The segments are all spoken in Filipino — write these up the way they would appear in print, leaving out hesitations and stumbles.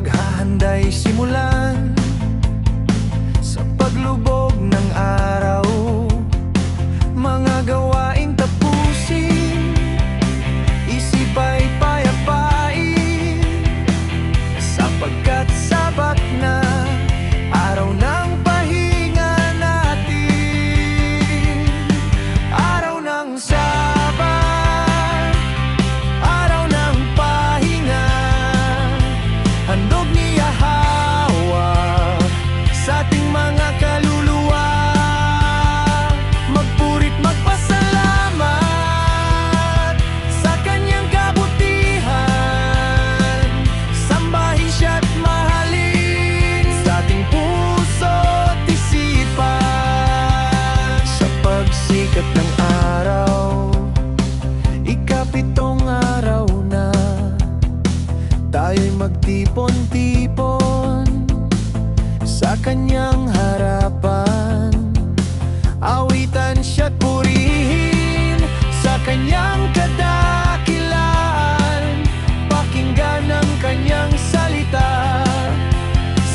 paghahanday simulan. Sa paglubog ng araw, mga gawaing tapusin, isip ay payapain, sapagkat sabat na araw ng pahinga natin. Araw ng Sabat, araw ng pahinga, handog ni Yahawa sa ating mga kaluluwa. Magpurit magpasalamat sa kanyang kabutihan, sambahin siya't mahalin sa ating puso't isipan. Sa pagsikat ng araw, ikapitong araw na, tayo'y magtipon-tipon sa kanyang harapan. Awitan siya't purihin sa kanyang kadakilaan, pakinggan ang kanyang salita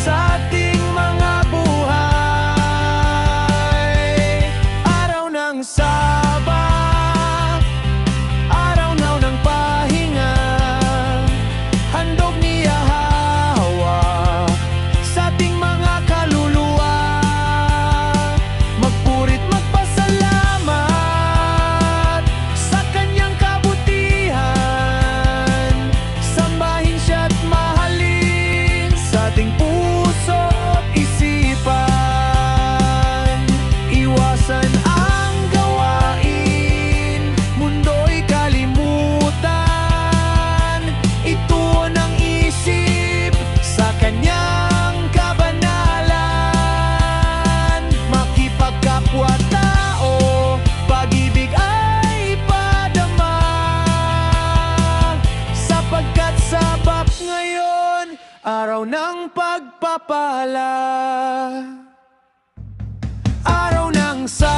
sa ating mga buhay. Araw ng Sabat, araw na ng pahinga, handog ni Yahawa sa ating mga kaluluwa. Magpurit magpasalamat sa kanyang kabutihan, sambahin siya't mahalin sa ating puso't isipan. Iwasan ang gawain, mundo'y kalimutan, ituon ang isip sa kanyang kabanalan. Makipagkapwa-tao, pag-ibig ay padama, sapagkat sabap ngayon, araw ng pagpapala. Araw ng Sabat,